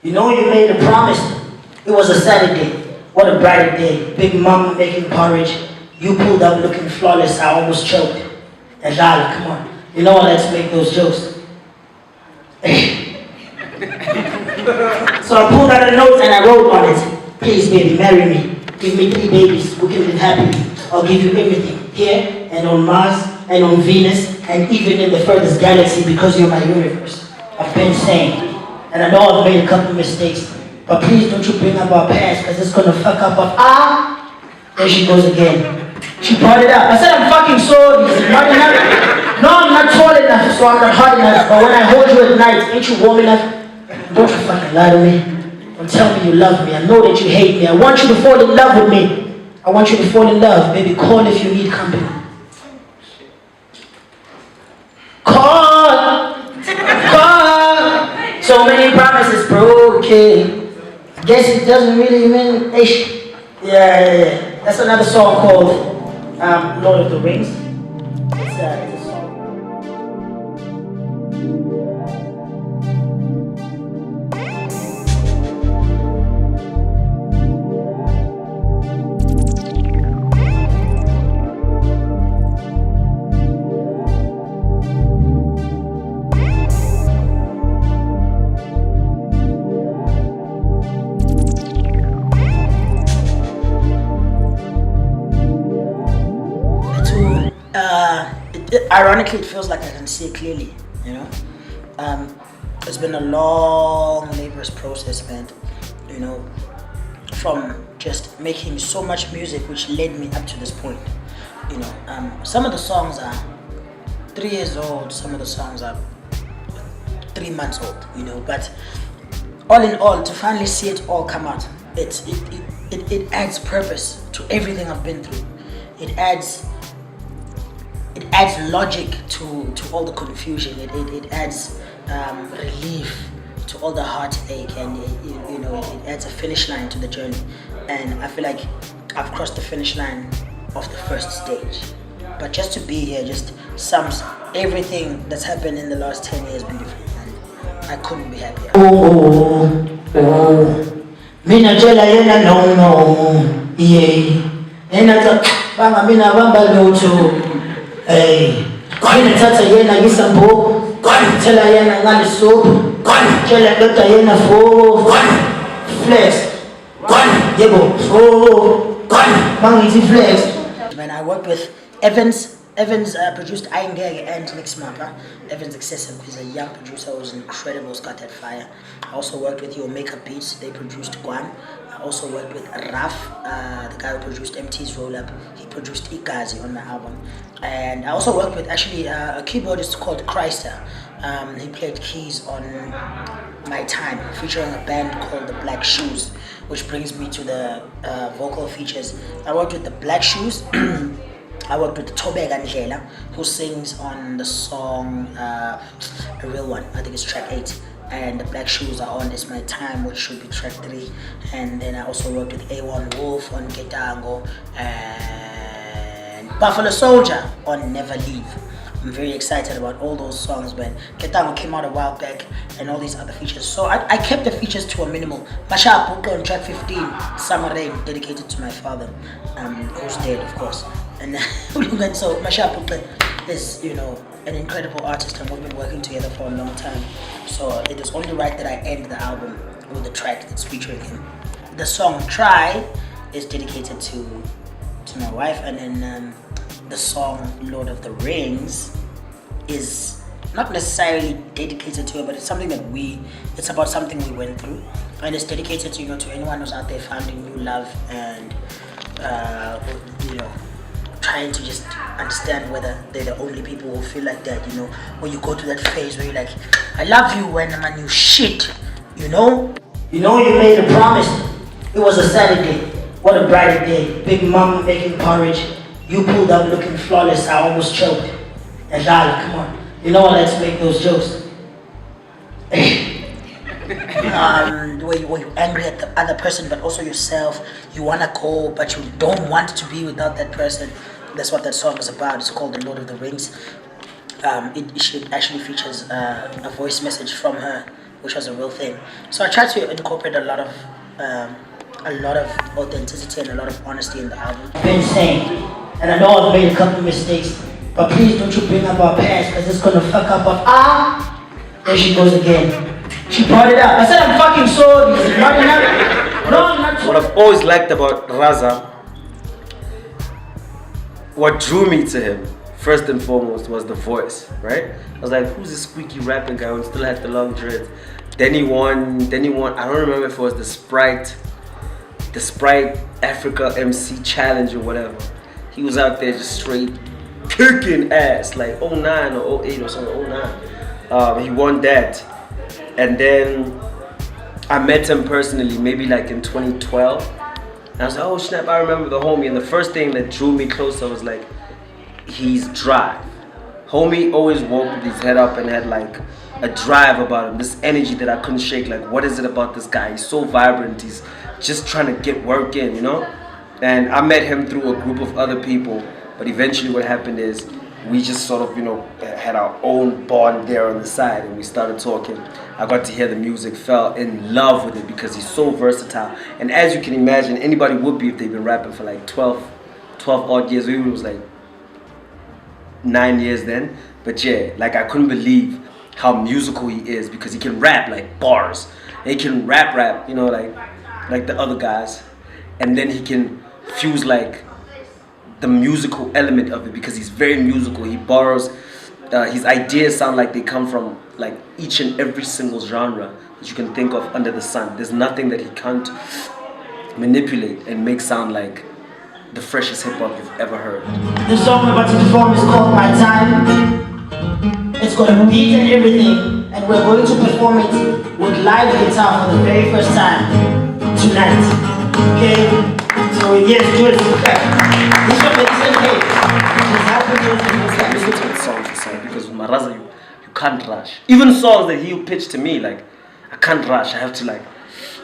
You know you made a promise. It was a Saturday. What a bright day. Big mom making porridge. You pulled up looking flawless. I almost choked. And Dala, come on. You know I like to make those jokes. So I pulled out a note and I wrote on it. Please, baby, marry me. Give me 3 babies. We can live happily. I'll give you everything. Here and on Mars and on Venus and even in the furthest galaxy because you're my universe. I've been saying. And I know I've made a couple mistakes. But please don't you bring up our past because it's going to fuck up our... There she goes again. She brought it up. I said I'm fucking sorry. Not enough. No, I'm not tall enough, so I'm not hard enough. But when I hold you at night, ain't you warm enough? Don't you fucking lie to me. Don't tell me you love me. I know that you hate me. I want you to fall in love with me. I want you to fall in love. Baby, call if you need company. Call. Call. So many promises broken. Guess it doesn't really mean ish. Yeah. That's another song called Lord of the Rings. It's a song. Ironically, it feels like I can see it clearly, you know. It's been a long, laborious process, man. You know, from just making so much music, which led me up to this point. You know, some of the songs are 3 years old, some of the songs are 3 months old. You know, but all in all, to finally see it all come out, it adds purpose to everything I've been through. It adds logic to all the confusion. It adds relief to all the heartache, and it adds a finish line to the journey. And I feel like I've crossed the finish line of the first stage. But just to be here just sums everything that's happened in the last 10 years beautifully, and I couldn't be happier. Mina jela yena no yeah. Ena banga mina bamba lutho. Hey, kwani tata yena ngisambo, kwani tela yena ngalisuphu, kwani tela ndoda yena fo, flex, kwani yebo, kwani mangithi flex. When I worked with Evans produced Ayingeke and Mix Mapa. Evans Excessive, he's a young producer who's incredible, he's got that fire. I also worked with Your Makeup Beats, they produced Guam. I also worked with Raf, the guy who produced MT's Roll Up. He produced Igazi on my album. And I also worked with actually a keyboardist called Chrysler. He played keys on My Time, featuring a band called the Black Shoes, which brings me to the vocal features. I worked with the Black Shoes. I worked with Tobeka Ndlela, who sings on the song, a real one, I think it's track 8. And the Black Shoes are on It's My Time, which should be track 3. And then I also worked with A1 Wolf on Ketango and Buffalo Soldier on Never Leave. I'm very excited about all those songs when Ketango came out a while back and all these other features. So I kept the features to a minimal. Masha Puka on track 15, Summer Rain, dedicated to my father, who's dead of course. And so Masha Puka is, an incredible artist, and we've been working together for a long time. So it is only right that I end the album with the track that's featuring him. The song Try is dedicated to my wife, and then the song Lord of the Rings is not necessarily dedicated to her, but it's something that it's about something we went through, and it's dedicated to to anyone who's out there finding new love and trying to just understand whether they're the only people who feel like that, or you go to that phase where you're like, I love you when I'm a new shit, You know you made a promise. It was a Saturday. What a bright day. Big mom making porridge. You pulled up looking flawless. I almost choked. And Dala, come on. I like to make those jokes. Where you're angry at the other person, but also yourself. You want to go, but you don't want to be without that person. That's what that song is about. It's called The Lord of the Rings. It actually features a voice message from her which was a real thing. So I tried to incorporate a lot of authenticity and a lot of honesty in the album. I've been saying, and I know I've made a couple mistakes, but please don't you bring up our past, because it's gonna fuck up our there she goes again. She brought it up. I said I'm fucking sorry. No, I'm not. What I've always liked about Maraza, what drew me to him, first and foremost, was the voice, right? I was like, who's this squeaky rapping guy who still had the long dreads? Then he won, I don't remember if it was the Sprite Africa MC Challenge or whatever. He was out there just straight kicking ass, like 09 or 08 or something, 09. He won that. And then I met him personally, maybe like in 2012. And I was like, oh snap, I remember the homie. And the first thing that drew me closer was like, he's drive. Homie always woke with his head up and had like a drive about him, this energy that I couldn't shake. Like, what is it about this guy? He's so vibrant, he's just trying to get work in, you know? And I met him through a group of other people, but eventually what happened is we just sort of, you know, had our own bond there on the side, and we started talking. I got to hear the music, fell in love with it because he's so versatile. And as you can imagine, anybody would be if they've been rapping for like 12 odd years. Maybe it was like 9 years then. But yeah, like I couldn't believe how musical he is, because he can rap like bars. He can rap, you know, like the other guys. And then he can fuse like the musical element of it, because he's very musical. He borrows, his ideas sound like they come from like each and every single genre that you can think of under the sun. There's nothing that he can't manipulate and make sound like the freshest hip hop you've ever heard. The song we're about to perform is called My Time. It's got a beat and everything, and we're going to perform it with live guitar for the very first time tonight. Okay? So yes, do it. This one makes sense. Listen to the songs inside, because with Maraza you can't rush. Even songs that he'll pitch to me, like I can't rush. I have to like,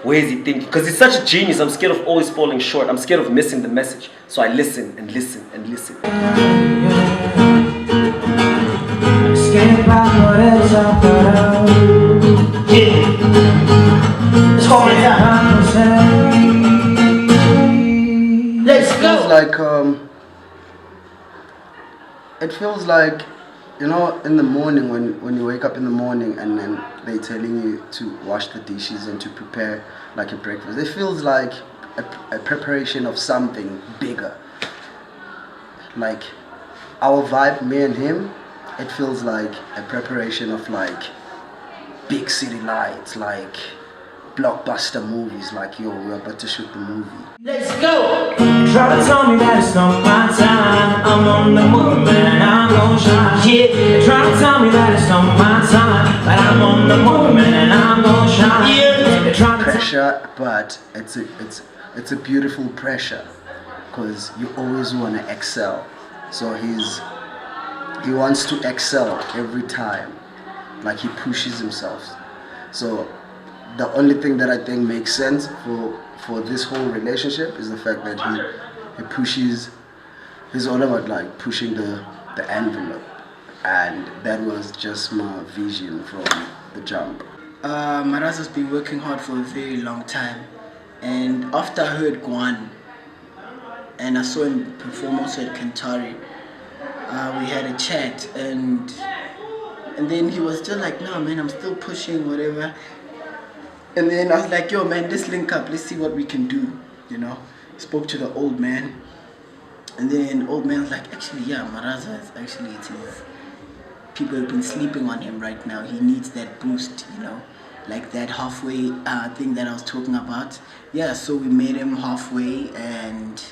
where is he thinking? Because he's such a genius. I'm scared of always falling short. I'm scared of missing the message. So I listen and listen and listen. Let's go. It feels like, you know, in the morning when you wake up in the morning and then they're telling you to wash the dishes and to prepare like a breakfast. It feels like a preparation of something bigger. Like our vibe, me and him, it feels like a preparation of like big city lights, like blockbuster movies, like yo, we're about to shoot the movie. Let's go! Try to tell me that it's not my time. I'm on the move, man, I'm gon' shine. Yeah. Try to tell me that it's not my time, but I'm on the move, man, I'm gon' shine. Yeah. Pressure, but it's a beautiful pressure, because you always want to excel. So he wants to excel every time, like he pushes himself. So the only thing that I think makes sense for this whole relationship is the fact that he pushes. He's all about like pushing the envelope, and that was just my vision from the jump. Maraza's been working hard for a very long time, and after I heard Guan and I saw him perform also at Kantari, we had a chat, and then he was still like, no man, I'm still pushing, whatever. And then I was like, yo man, let's link up, let's see what we can do, you know. Spoke to the old man, and then old man was like, actually yeah, Maraza is actually, it is, people have been sleeping on him right now. He needs that boost, you know, like that halfway thing that I was talking about. Yeah, so we made him halfway, and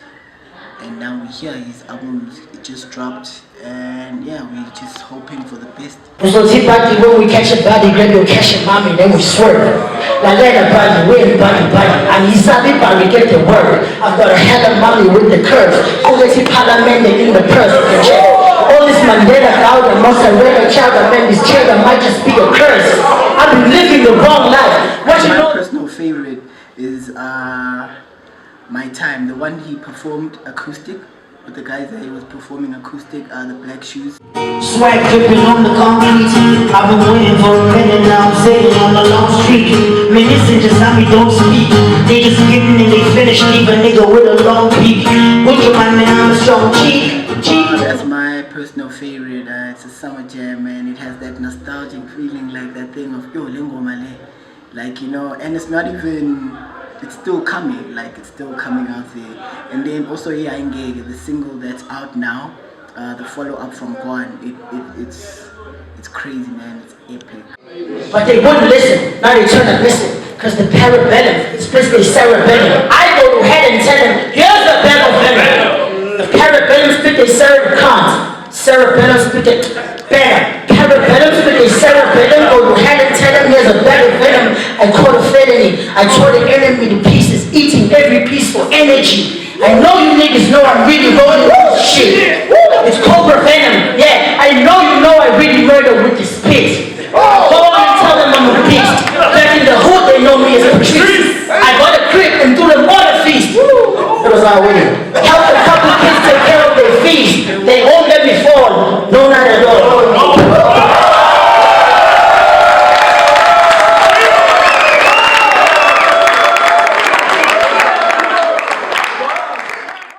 now we're here. His album just dropped, and yeah, we're just hoping for the best. So see body, when we catch a body, grab your cash and mommy, then we swerve. Now let a body, we body, and he's happy but we get the word. I've got a hell of mommy with the curves. Always see parliament in the purse. All this Mandela crowd and mozzarella child, and man, this chair that might just be a curse. I've been living the wrong life. What you know? My personal favorite is My Time, the one he performed acoustic with the guys that he was performing acoustic, the Black Shoes. Swag dripping on the concrete. I've been waiting for a minute now. I'm sitting on the long street. Man, this ain't just how we don't speak. They just getting and they finish. Leave a nigga with a long peak. Would you mind me? I'm a strong cheek. That's my personal favorite. It's a summer jam, man. It has that nostalgic feeling, like that thing of yo lingo male, like, you know. And it's not even. It's still coming. Like, it's still coming out there. And then also here in Gege, the single that's out now, the follow up from Guan. It's crazy, man. It's epic. But they wouldn't listen. Now they turn to listen. Cause the parabellum is basically cerebellum. I go ahead and tell them, here's the parabellum. The parabellum spit they cerebellum. Cerebellum spit they better. Parabellum spit they cerebellum. Go ahead and tell them, here's a better venom. I caught a felony. I tore the enemy to pieces, eating every piece for energy. I know you niggas know I'm really rolling with this shit. It's cobra venom. Yeah, I know I really murder with this spit. Go on and tell them I'm a beast. Back in the hood, they know me as a priest. I got a grip and do them all a feast. That was our way.